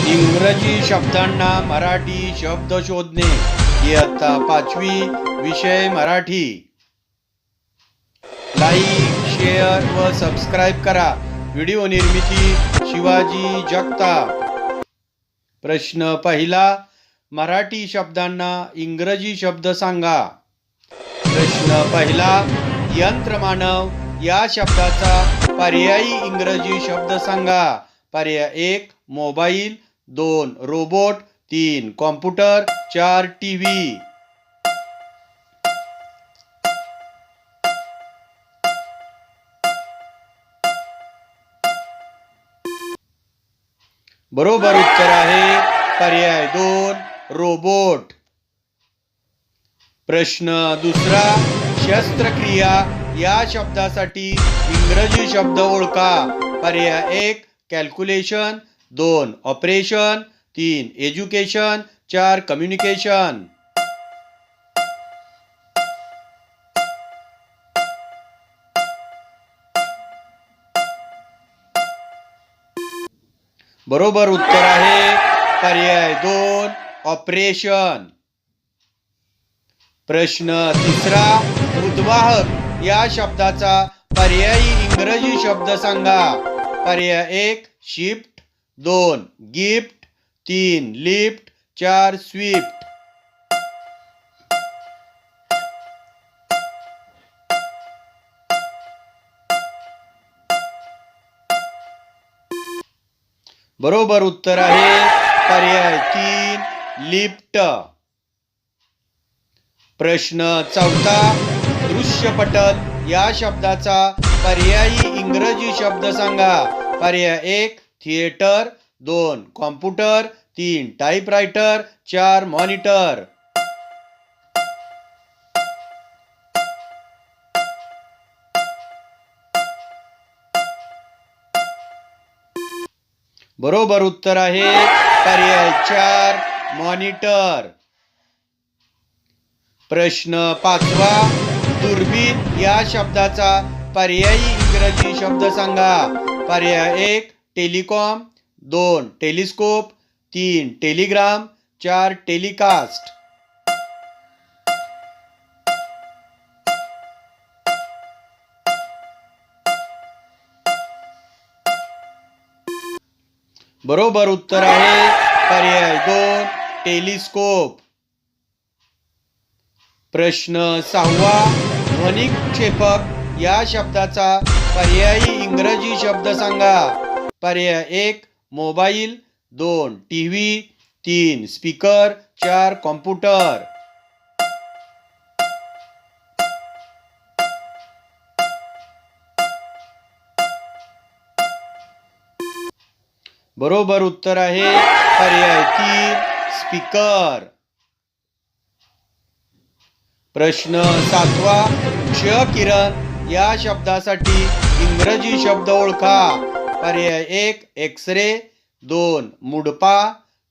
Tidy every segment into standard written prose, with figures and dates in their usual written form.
इंग्रजी शब्दांना मराठी शब्द शोधणे इयत्ता 5वी विषय मराठी। लाईक, शेअर व सबस्क्राईब करा। व्हिडिओ निर्मिती शिवाजी जगताप। प्रश्न पहिला, मराठी शब्दांना इंग्रजी शब्द सांगा। प्रश्न पहिला, यंत्रमानव या शब्दाचा पर्यायी इंग्रजी शब्द सांगा। पर्याय 1 मोबाईल, 2 रोबोट, 3 कॉम्प्युटर, 4 टीव्ही। बरोबर उत्तर आहे पर्याय 2 रोबोट। प्रश्न दुसरा, शस्त्रक्रिया या शब्दासाठी इंग्रजी शब्द ओळखा। पर्याय 1 कॅल्क्युलेशन, 2 ऑपरेशन, 3 एज्युकेशन, 4 कम्युनिकेशन। बरोबर उत्तर आहे पर्याय 2 ऑपरेशन। प्रश्न तिसरा, उद्वाहक या शब्दाचा पर्यायी इंग्रजी शब्द सांगा। पर्याय 1 शिफ्ट, 2 गिफ्ट, 3 लिफ्ट, 4 स्विफ्ट। बरोबर उत्तर आहे पर्याय 3 लिफ्ट। प्रश्न चौथा, दृश्यपटल या शब्दाचा पर्यायी इंग्रजी शब्द सांगा। पर्याय 1 थिएटर, 2 कॉम्प्युटर, 3 टाइपरायटर, 4 मॉनिटर। बरोबर उत्तर आहे पर्याय 4 मॉनिटर। प्रश्न पाचवा, दुर्बीण या शब्दाचा पर्यायी इंग्रजी शब्द सांगा। पर्याय 1 टेलिकॉम, 2 टेलिस्कोप, 3 टेलिग्राम, 4 टेलिकास्ट। बरोबर उत्तर आहे पर्याय 2 टेलिस्कोप। प्रश्न सहावा, ध्वनिक्षेपक या शब्दाचा पर्यायी इंग्रजी शब्द सांगा। पर्याय 1 मोबाईल, 2 टीव्ही, 3 स्पीकर, 4 कॉम्प्युटर। बरोबर उत्तर आहे पर्याय 3 स्पीकर। प्रश्न सातवा, क्षकिरण या शब्दासाठी इंग्रजी शब्द ओळखा। पर्याय 1 एक्सरे, 2 मुडपा,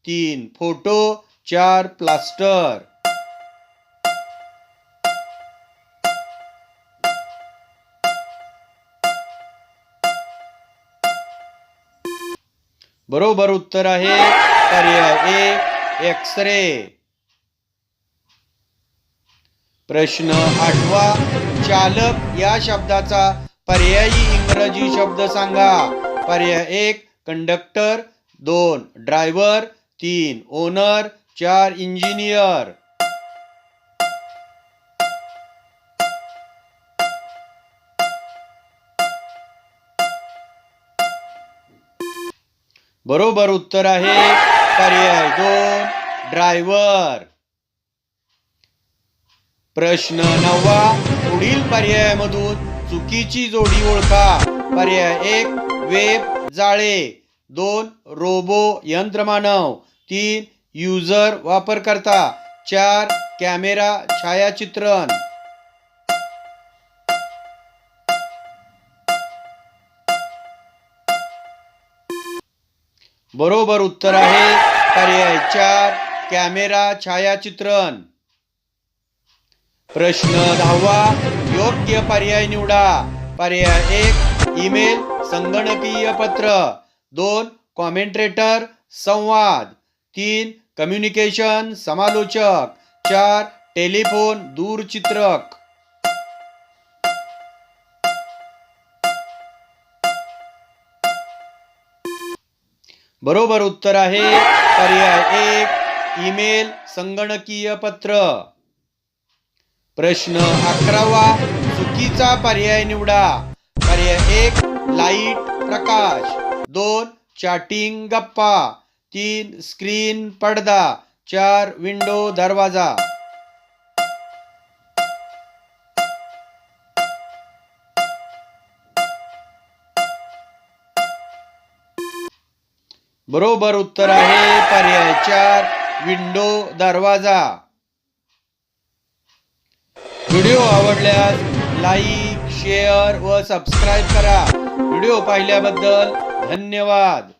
3 फोटो, 4 प्लास्टर। बरोबर उत्तर आहे पर्याय 1 एक्सरे। प्रश्न आठवा, चालक या शब्दाचा पर्यायी इंग्रजी शब्द सांगा। पर्याय 1 कंडक्टर, 2 ड्रायव्हर, 3 ओनर, 4 इंजिनियर। बरोबर उत्तर आहे पर्याय 2 ड्रायव्हर। प्रश्न नववा, पुढील पर्यायामधून चुकीची जोडी ओळखा। पर्याय 1 वेब जाळे, 2 रोबो यंत्रमानव, 3 युजर वापरकर्ता, 4 कॅमेरा छायाचित्रण। बरोबर उत्तर आहे पर्याय 4 कॅमेरा छायाचित्रण। प्रश्न 10वा, योग्य पर्याय निवडा। पर्याय 1 ईमेल संगणकीय पत्र, 2 कॉमेंट्रेटर संवाद. 3 कम्युनिकेशन समालोचक. 4 टेलिफोन दूरचित्रक. बरोबर उत्तर आहे पर्याय 1 ईमेल संगणकीय पत्र. प्रश्न 11वा चुकीचा पर्याय निवडा. पर्याय 1 लाईट प्रकाश. 2 चॅटिंग गप्पा. 3 स्क्रीन पडदा. 4 विंडो दरवाजा. बरोबर उत्तर आहे पर्याय 4 विंडो दरवाजा. व्हिडिओ आवडल्यास लाईक शेअर व सबस्क्राईब करा. व्हिडिओ पाहिल्याबद्दल धन्यवाद.